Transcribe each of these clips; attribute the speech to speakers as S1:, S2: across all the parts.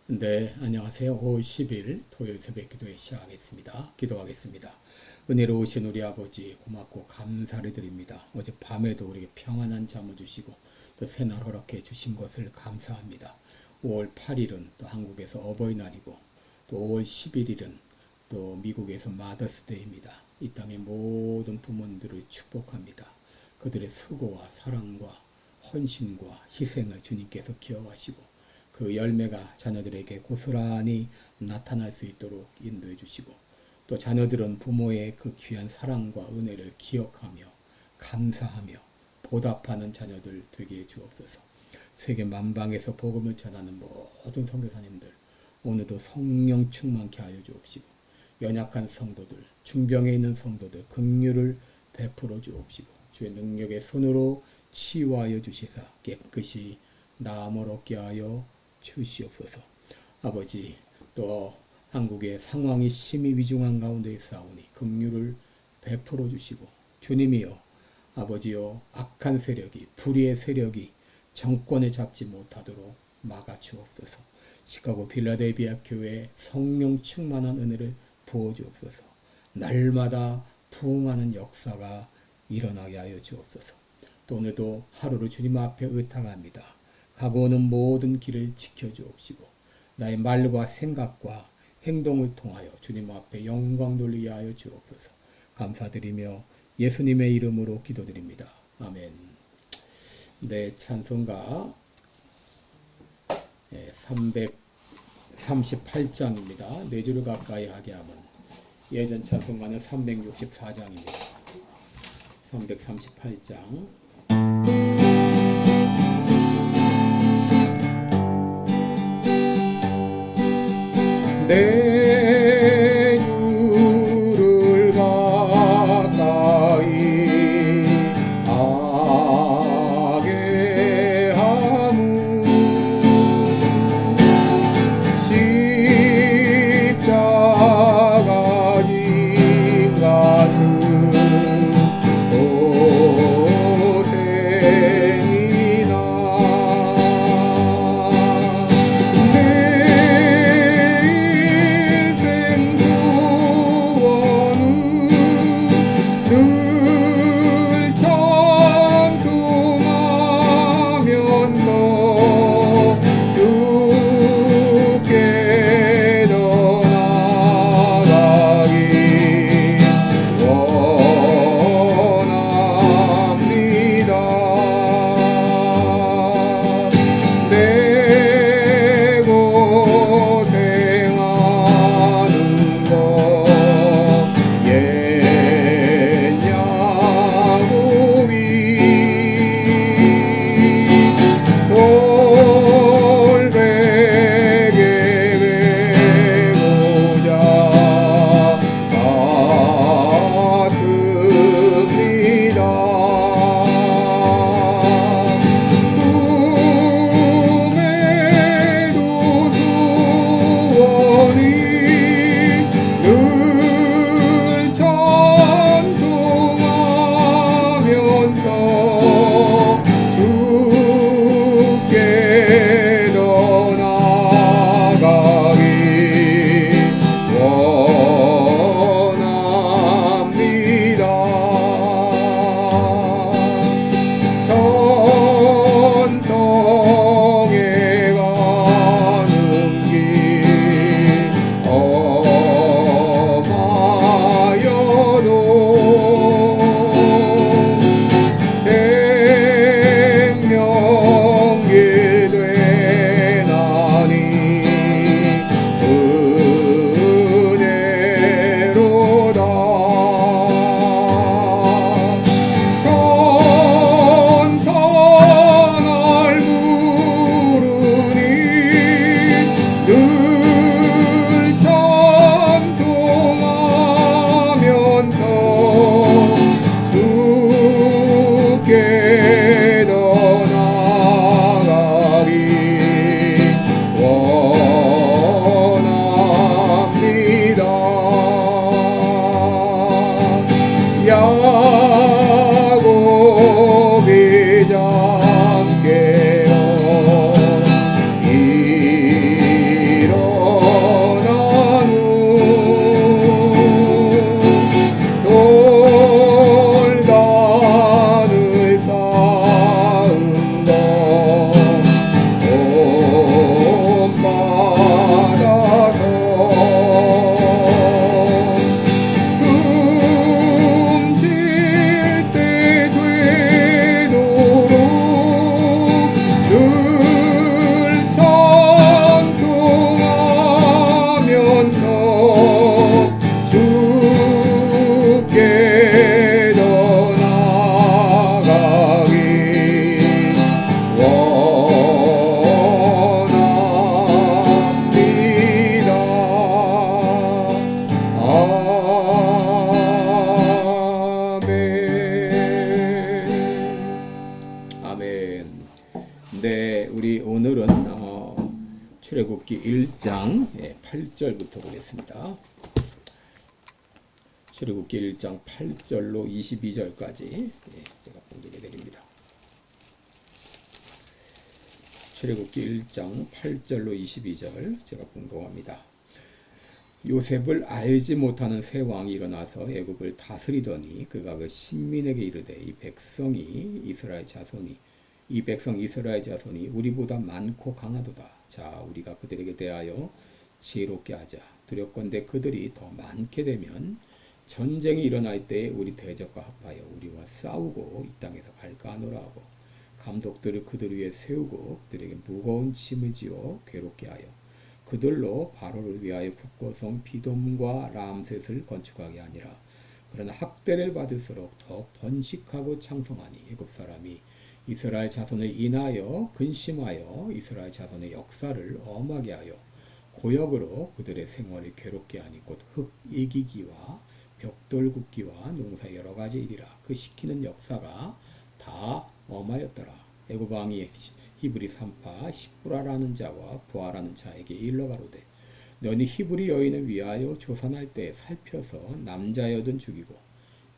S1: 네, 안녕하세요. 5월 10일 토요일 새벽 기도회 시작하겠습니다. 기도하겠습니다. 은혜로우신 우리 아버지 고맙고 감사를 드립니다. 어제 밤에도 우리에게 평안한 잠을 주시고 또 새날 허락해 주신 것을 감사합니다. 5월 8일은 또 한국에서 어버이날이고 또 5월 11일은 또 미국에서 마더스데이입니다. 이 땅의 모든 부모님들을 축복합니다. 그들의 수고와 사랑과 헌신과 희생을 주님께서 기억하시고 그 열매가 자녀들에게 고스란히 나타날 수 있도록 인도해 주시고 또 자녀들은 부모의 그 귀한 사랑과 은혜를 기억하며 감사하며 보답하는 자녀들 되게 해 주옵소서. 세계 만방에서 복음을 전하는 모든 선교사님들 오늘도 성령 충만케 하여 주옵시고 연약한 성도들, 중병에 있는 성도들 긍휼을 베풀어 주옵시고 주의 능력의 손으로 치유하여 주시사 깨끗이 나음을 얻게 하여 주시옵소서. 아버지, 또 한국의 상황이 심히 위중한 가운데 있사오니 긍휼을 베풀어 주시고 주님이여 아버지여 악한 세력이 불의의 세력이 정권을 잡지 못하도록 막아 주옵소서. 시카고 필라델피아 교회에 성령 충만한 은혜를 부어 주옵소서. 날마다 부흥하는 역사가 일어나게 하여 주옵소서. 또 오늘도 하루를 주님 앞에 의탁합니다. 가고 오는 모든 길을 지켜주옵시고 나의 말과 생각과 행동을 통하여 주님 앞에 영광 돌리게 하여 주옵소서. 감사드리며 예수님의 이름으로 기도드립니다. 아멘. 네, 찬송가 338장입니다. 4주를 가까이 하게 하면 예전 찬송가는 364장입니다. 338장 내 주를 가까이 하게 하무 십자가 진 같은 고생이나 우리 오늘은 출애굽기 1장 8절부터 보겠습니다. 출애굽기 1장 8절로 22절까지 제가 봉독해 드립니다. 출애굽기 1장 8절로 22절 제가 봉독합니다. 요셉을 알지 못하는 새 왕이 일어나서 애굽을 다스리더니 그가 그 신민에게 이르되 이 백성 이스라엘 자손이 우리보다 많고 강하도다. 자, 우리가 그들에게 대하여 지혜롭게 하자. 두렵건대 그들이 더 많게 되면 전쟁이 일어날 때에 우리 대적과 합하여 우리와 싸우고 이 땅에서 갈까하노라 하고 감독들을 그들 위에 세우고 그들에게 무거운 짐을 지어 괴롭게 하여 그들로 바로를 위하여 국고성 비돔과 람셋을 건축하게 하니라. 그러나 학대를 받을수록 더 번식하고 창성하니 애굽 사람이 이스라엘 자손을 인하여 근심하여 이스라엘 자손의 역사를 엄하게 하여 고역으로 그들의 생활을 괴롭게 하니 곧 흙 이기기와 벽돌 굽기와 농사 여러 가지 일이라. 그 시키는 역사가 다 엄하였더라. 애굽 왕이 히브리 산파 십부라라는 자와 부하라는 자에게 일러 가로되 너니 히브리 여인을 위하여 조산할 때 살펴서 남자여든 죽이고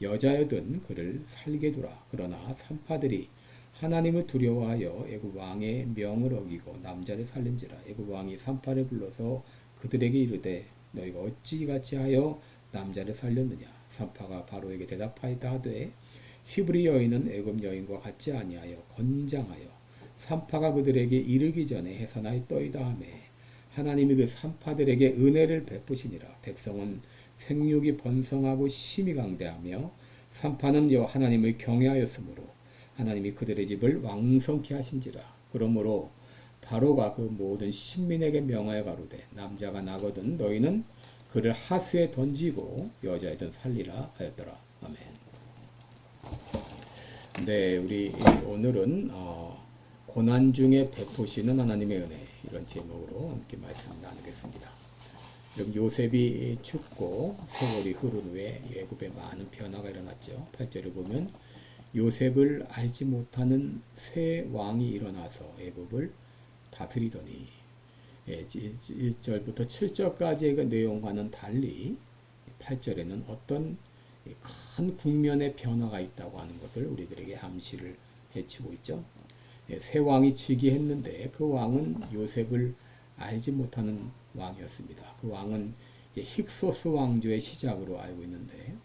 S1: 여자여든 그를 살게 두라. 그러나 산파들이 하나님을 두려워하여 애굽 왕의 명을 어기고 남자를 살린지라. 애굽 왕이 산파를 불러서 그들에게 이르되 너희가 어찌 이같이 하여 남자를 살렸느냐. 산파가 바로에게 대답하였다 하되 히브리 여인은 애굽 여인과 같지 아니하여 건장하여 산파가 그들에게 이르기 전에 해산하였더이다 하며 하나님이 그 산파들에게 은혜를 베푸시니라. 백성은 생육이 번성하고 심히 강대하며 산파는 여 하나님을 경외하였으므로 하나님이 그들의 집을 왕성케 하신지라. 그러므로 바로가 그 모든 신민에게 명하여 가로되 남자가 나거든 너희는 그를 하수에 던지고 여자애든 살리라 하였더라. 아멘. 네, 우리 오늘은 고난 중에 베푸시는 하나님의 은혜, 이런 제목으로 함께 말씀 나누겠습니다. 요셉이 죽고 세월이 흐른 후에 애굽에 많은 변화가 일어났죠. 8절을 보면 요셉을 알지 못하는 새 왕이 일어나서 애굽을 다스리더니 1절부터 7절까지의 그 내용과는 달리 8절에는 어떤 큰 국면의 변화가 있다고 하는 것을 우리들에게 암시를 해치고 있죠. 새 왕이 즉위했는데 그 왕은 요셉을 알지 못하는 왕이었습니다. 그 왕은 이제 힉소스 왕조의 시작으로 알고 있는데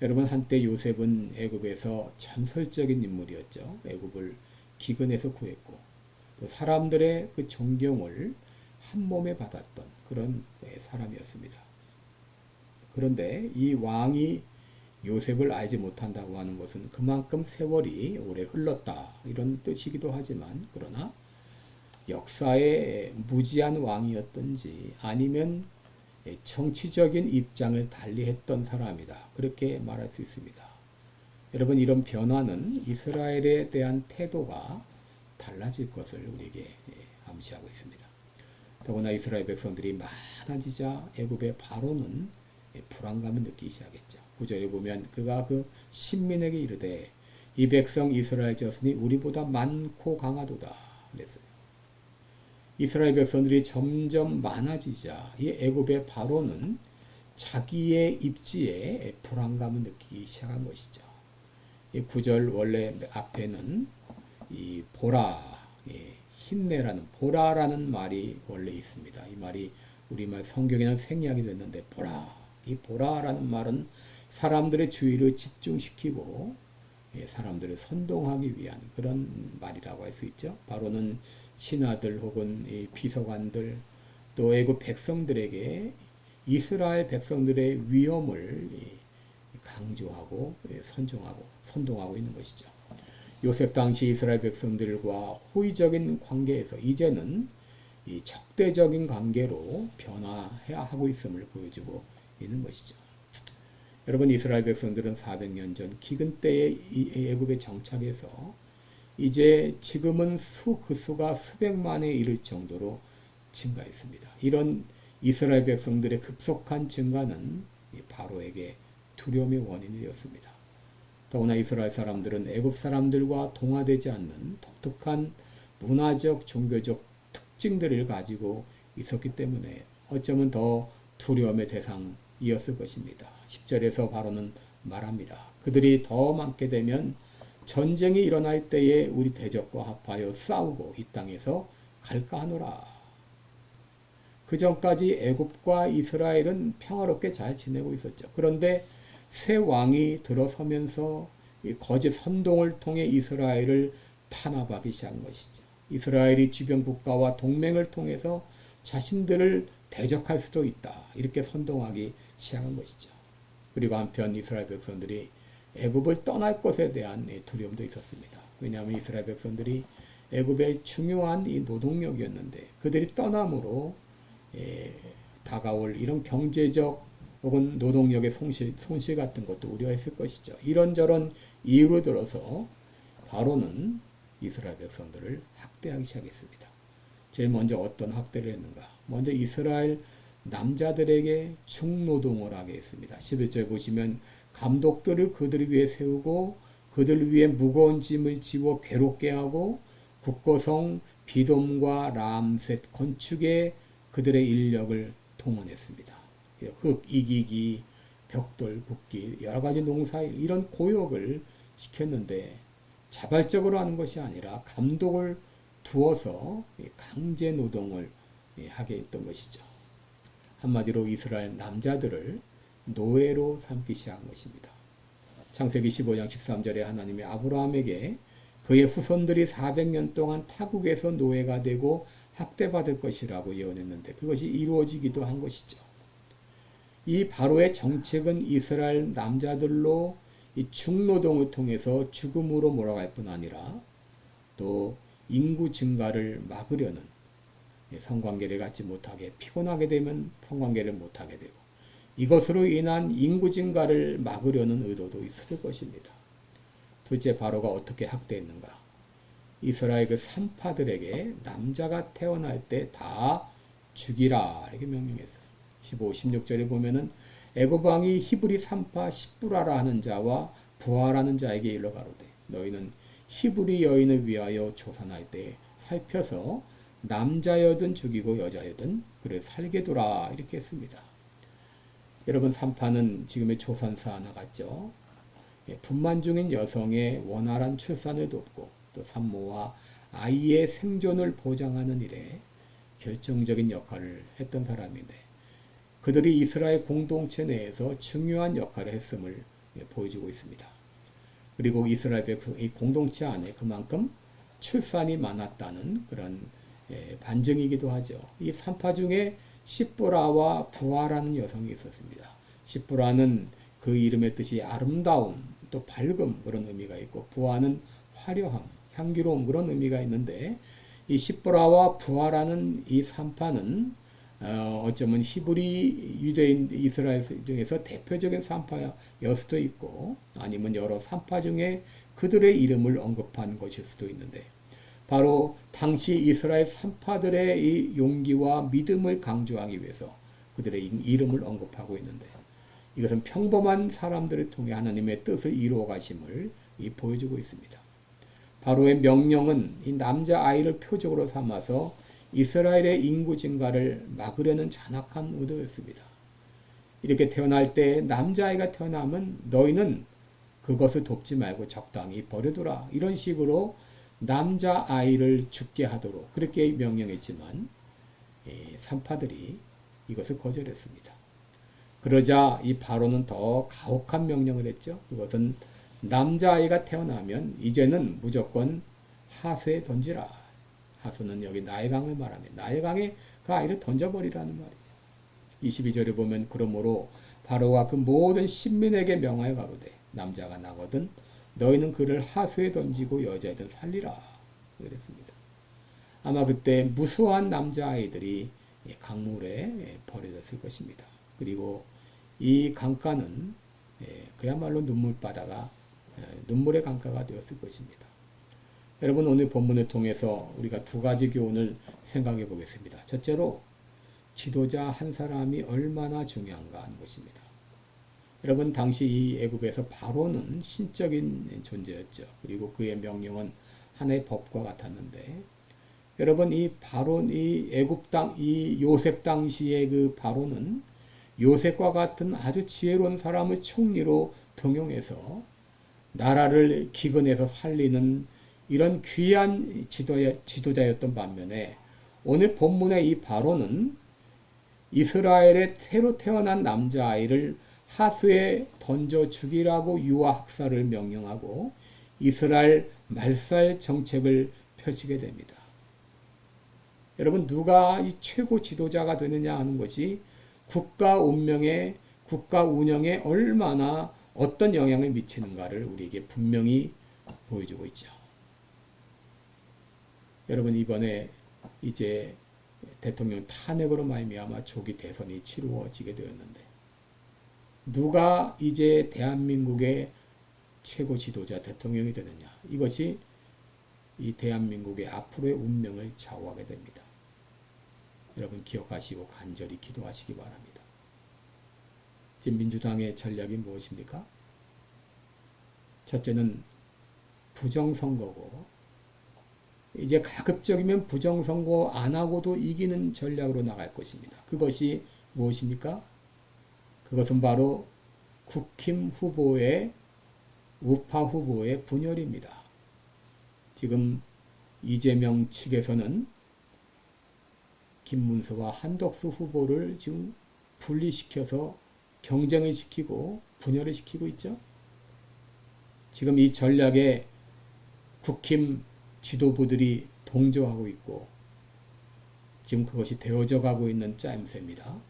S1: 여러분, 한때 요셉은 애굽에서 전설적인 인물이었죠. 애굽을 기근에서 구했고 또 사람들의 그 존경을 한 몸에 받았던 그런 사람이었습니다. 그런데 이 왕이 요셉을 알지 못한다고 하는 것은 그만큼 세월이 오래 흘렀다 이런 뜻이기도 하지만, 그러나 역사의 무지한 왕이었던지 아니면 정치적인 입장을 달리했던 사람이다, 그렇게 말할 수 있습니다. 여러분, 이런 변화는 이스라엘에 대한 태도가 달라질 것을 우리에게 암시하고 있습니다. 더구나 이스라엘 백성들이 많아지자 애굽의 바로는 불안감을 느끼기 시작했죠. 9절에 보면 그가 그 신민에게 이르되 이 백성 이스라엘 자손이 우리보다 많고 강하도다 그랬어요. 이스라엘 백성들이 점점 많아지자 이 애굽의 바로는 자기의 입지에 불안감을 느끼기 시작한 것이죠. 이 9절 원래 앞에는 이 보라, 힘내라는 보라라는 말이 원래 있습니다. 이 말이 우리말 성경에는 생략이 됐는데 이 보라라는 말은 사람들의 주의를 집중시키고 사람들을 선동하기 위한 그런 말이라고 할 수 있죠. 바로는 신하들 혹은 비서관들 또 애굽 백성들에게 이스라엘 백성들의 위엄을 강조하고 선동하고 있는 것이죠. 요셉 당시 이스라엘 백성들과 호의적인 관계에서 이제는 이 적대적인 관계로 변화해야 하고 있음을 보여주고 있는 것이죠. 여러분, 이스라엘 백성들은 400년 전 기근 때에 애굽에 정착해서 이제 지금은 그 수가 수백만에 이를 정도로 증가했습니다. 이런 이스라엘 백성들의 급속한 증가는 바로에게 두려움의 원인이 되었습니다. 더구나 이스라엘 사람들은 애굽 사람들과 동화되지 않는 독특한 문화적, 종교적 특징들을 가지고 있었기 때문에 어쩌면 더 두려움의 대상이었을 것입니다. 10절에서 바로는 말합니다. 그들이 더 많게 되면 전쟁이 일어날 때에 우리 대적과 합하여 싸우고 이 땅에서 갈까 하노라. 그 전까지 애굽과 이스라엘은 평화롭게 잘 지내고 있었죠. 그런데 새 왕이 들어서면서 이 거짓 선동을 통해 이스라엘을 탄압하기 시작한 것이죠. 이스라엘이 주변 국가와 동맹을 통해서 자신들을 대적할 수도 있다. 이렇게 선동하기 시작한 것이죠. 그리고 한편 이스라엘 백성들이 애굽을 떠날 것에 대한 두려움도 있었습니다. 왜냐하면 이스라엘 백성들이 애굽의 중요한 이 노동력이었는데 그들이 떠남으로 다가올 이런 경제적 혹은 노동력의 손실 같은 것도 우려했을 것이죠. 이런저런 이유로 들어서 바로는 이스라엘 백성들을 학대하기 시작했습니다. 제일 먼저 어떤 학대를 했는가? 먼저 이스라엘 남자들에게 중노동을 하게 했습니다. 11절 보시면 감독들을 그들을 위해 세우고 그들을 위해 무거운 짐을 지워 괴롭게 하고 국고성 비돔과 람셋 건축에 그들의 인력을 동원했습니다. 흙 이기기, 벽돌 굽기, 여러 가지 농사일 이런 고역을 시켰는데 자발적으로 하는 것이 아니라 감독을 두어서 강제 노동을 하게 했던 것이죠. 한마디로 이스라엘 남자들을 노예로 삼기 시작한 것입니다. 창세기 15장 13절에 하나님이 아브라함에게 그의 후손들이 400년 동안 타국에서 노예가 되고 학대받을 것이라고 예언했는데 그것이 이루어지기도 한 것이죠. 이 바로의 정책은 이스라엘 남자들로 이 중노동을 통해서 죽음으로 몰아갈 뿐 아니라 또 인구 증가를 막으려는 성관계를 갖지 못하게 피곤하게 되면 성관계를 못하게 되고 이것으로 인한 인구 증가를 막으려는 의도도 있었을 것입니다. 둘째 바로가 어떻게 학대했는가? 이스라엘 그 산파들에게 남자가 태어날 때 다 죽이라 이렇게 명령했어요. 15, 16절에 보면은 애굽 왕이 히브리 산파 십부라라 하는 자와 부하라는 자에게 일러 가로되 너희는 히브리 여인을 위하여 조산할 때 살펴서 남자여든 죽이고 여자여든 그를 살게 두라 이렇게 했습니다. 여러분 산파는 지금의 조산사 하나 같죠. 분만 중인 여성의 원활한 출산을 돕고 또 산모와 아이의 생존을 보장하는 일에 결정적인 역할을 했던 사람인데 그들이 이스라엘 공동체 내에서 중요한 역할을 했음을 보여주고 있습니다. 그리고 이스라엘 이 공동체 안에 그만큼 출산이 많았다는 그런 반증이기도 하죠. 이 산파 중에 십보라와 부하라는 여성이 있었습니다. 십보라는 그 이름의 뜻이 아름다움, 또 밝음 그런 의미가 있고 부하는 화려함, 향기로움 그런 의미가 있는데 이 십보라와 부하라는 이 산파는 어쩌면 히브리 유대인 이스라엘 중에서 대표적인 산파였을 수도 있고 아니면 여러 산파 중에 그들의 이름을 언급한 것일 수도 있는데 바로 당시 이스라엘 산파들의 이 용기와 믿음을 강조하기 위해서 그들의 이름을 언급하고 있는데 이것은 평범한 사람들을 통해 하나님의 뜻을 이루어 가심을 보여주고 있습니다. 바로의 명령은 이 남자아이를 표적으로 삼아서 이스라엘의 인구 증가를 막으려는 잔악한 의도였습니다. 이렇게 태어날 때 남자아이가 태어나면 너희는 그것을 돕지 말고 적당히 버려두라. 이런 식으로 남자아이를 죽게 하도록 그렇게 명령했지만 산파들이 이것을 거절했습니다. 그러자 이 바로는 더 가혹한 명령을 했죠. 그것은 남자아이가 태어나면 이제는 무조건 하수에 던지라. 하수는 여기 나일강을 말하면 나일강에 그 아이를 던져버리라는 말이에요. 22절에 보면 그러므로 바로가 그 모든 신민에게 명하여 가로되 남자가 나거든 너희는 그를 하수에 던지고 여자애들 살리라 그랬습니다. 아마 그때 무수한 남자아이들이 강물에 버려졌을 것입니다. 그리고 이 강가는 그야말로 눈물의 강가가 되었을 것입니다. 여러분 오늘 본문을 통해서 우리가 두 가지 교훈을 생각해 보겠습니다. 첫째로 지도자 한 사람이 얼마나 중요한가 하는 것입니다. 여러분 당시 이 애굽에서 바로는 신적인 존재였죠. 그리고 그의 명령은 하나의 법과 같았는데 여러분 이 바론 이 애굽 땅 이 요셉 당시의 그 바론은 요셉과 같은 아주 지혜로운 사람을 총리로 등용해서 나라를 기근에서 살리는 이런 귀한 지도자였던 반면에 오늘 본문의 이 바론은 이스라엘의 새로 태어난 남자아이를 하수에 던져 죽이라고 유아 학살을 명령하고 이스라엘 말살 정책을 펼치게 됩니다. 여러분 누가 이 최고 지도자가 되느냐 하는 것이 국가 운명에 국가 운영에 얼마나 어떤 영향을 미치는가를 우리에게 분명히 보여주고 있죠. 여러분 이번에 이제 대통령 탄핵으로 말미암아 조기 대선이 치루어지게 되었는데 누가 이제 대한민국의 최고 지도자 대통령이 되느냐 이것이 이 대한민국의 앞으로의 운명을 좌우하게 됩니다. 여러분 기억하시고 간절히 기도하시기 바랍니다. 지금 민주당의 전략이 무엇입니까? 첫째는 부정선거고 이제 가급적이면 부정선거 안 하고도 이기는 전략으로 나갈 것입니다. 그것이 무엇입니까? 그것은 바로 국힘 후보의 우파 후보의 분열입니다. 지금 이재명 측에서는 김문수와 한덕수 후보를 지금 분리시켜서 경쟁을 시키고 분열을 시키고 있죠. 지금 이 전략에 국힘 지도부들이 동조하고 있고 지금 그것이 되어져 가고 있는 짜임새입니다.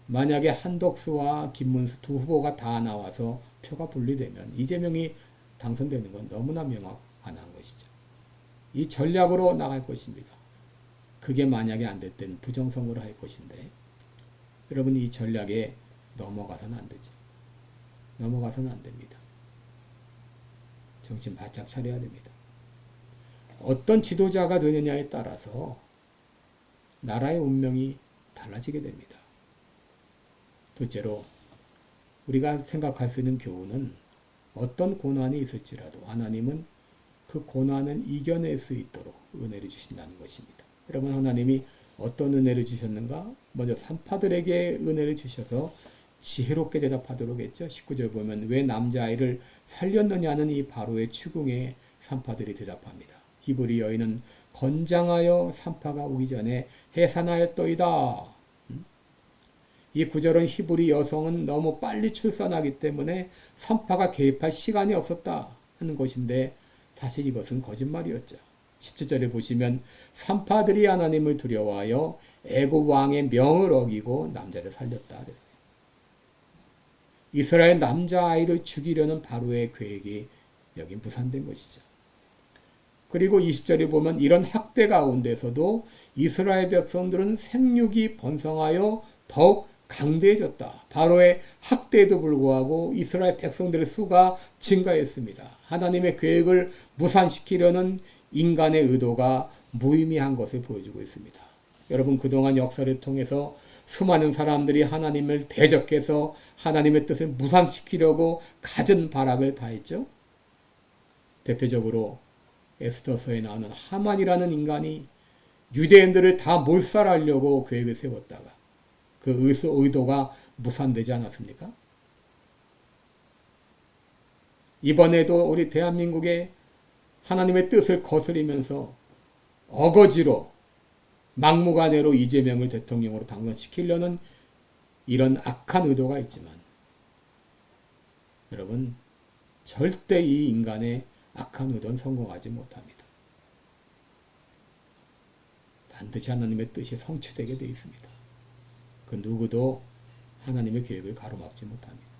S1: 만약에 한덕수와 김문수 두 후보가 다 나와서 표가 분리되면 이재명이 당선되는 건 너무나 명확한 것이죠. 이 전략으로 나갈 것입니다. 그게 만약에 안 될 땐 부정선거를 할 것인데 여러분 이 전략에 넘어가서는 안 되죠. 넘어가서는 안 됩니다. 정신 바짝 차려야 됩니다. 어떤 지도자가 되느냐에 따라서 나라의 운명이 달라지게 됩니다. 둘째로 우리가 생각할 수 있는 교훈은 어떤 고난이 있을지라도 하나님은 그 고난을 이겨낼 수 있도록 은혜를 주신다는 것입니다. 여러분 하나님이 어떤 은혜를 주셨는가? 먼저 산파들에게 은혜를 주셔서 지혜롭게 대답하도록 했죠. 19절 보면 왜 남자아이를 살렸느냐는 이 바로의 추궁에 산파들이 대답합니다. 히브리 여인은 건장하여 산파가 오기 전에 해산하였더이다. 이 구절은 히브리 여성은 너무 빨리 출산하기 때문에 산파가 개입할 시간이 없었다 하는 것인데 사실 이것은 거짓말이었죠. 17절에 보시면 산파들이 하나님을 두려워하여 애굽 왕의 명을 어기고 남자를 살렸다 그랬어요. 이스라엘 남자아이를 죽이려는 바로의 계획이 여기 무산된 것이죠. 그리고 20절에 보면 이런 학대 가운데서도 이스라엘 백성들은 생육이 번성하여 더욱 강대해졌다. 바로의 학대에도 불구하고 이스라엘 백성들의 수가 증가했습니다. 하나님의 계획을 무산시키려는 인간의 의도가 무의미한 것을 보여주고 있습니다. 여러분 그동안 역사를 통해서 수많은 사람들이 하나님을 대적해서 하나님의 뜻을 무산시키려고 갖은 발악을 다했죠. 대표적으로 에스더서에 나오는 하만이라는 인간이 유대인들을 다 몰살하려고 계획을 세웠다가 그 의도가 무산되지 않았습니까? 이번에도 우리 대한민국의 하나님의 뜻을 거스리면서 어거지로 막무가내로 이재명을 대통령으로 당선시키려는 이런 악한 의도가 있지만 여러분 절대 이 인간의 악한 의도는 성공하지 못합니다. 반드시 하나님의 뜻이 성취되게 되어 있습니다. 그 누구도 하나님의 계획을 가로막지 못합니다.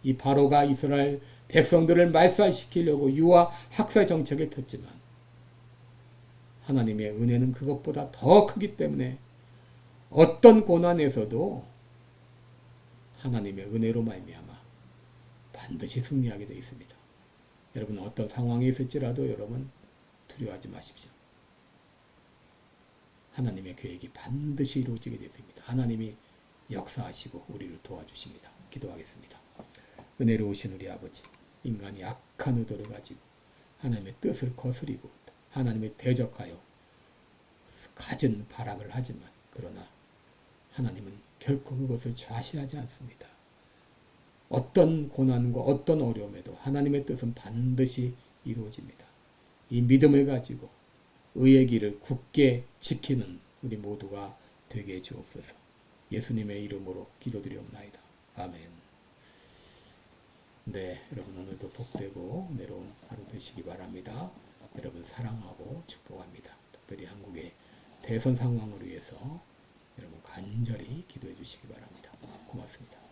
S1: 이 바로가 이스라엘 백성들을 말살시키려고 유아 학살 정책을 폈지만 하나님의 은혜는 그것보다 더 크기 때문에 어떤 고난에서도 하나님의 은혜로 말미암아 반드시 승리하게 되어 있습니다. 여러분 어떤 상황이 있을지라도 여러분 두려워하지 마십시오. 하나님의 계획이 반드시 이루어지게 되어 있습니다. 하나님이 역사하시고 우리를 도와주십니다. 기도하겠습니다. 은혜로우신 우리 아버지, 인간이 악한 의도를 가지고 하나님의 뜻을 거스리고 하나님의 대적하여 갖은 발악을 하지만 그러나 하나님은 결코 그것을 좌시하지 않습니다. 어떤 고난과 어떤 어려움에도 하나님의 뜻은 반드시 이루어집니다. 이 믿음을 가지고 의의 길을 굳게 지키는 우리 모두가 되게 해 주옵소서. 예수님의 이름으로 기도드리옵나이다. 아멘. 네, 여러분 오늘도 복되고 은혜로운 하루 되시기 바랍니다. 여러분 사랑하고 축복합니다. 특별히 한국의 대선 상황을 위해서 여러분 간절히 기도해 주시기 바랍니다. 고맙습니다.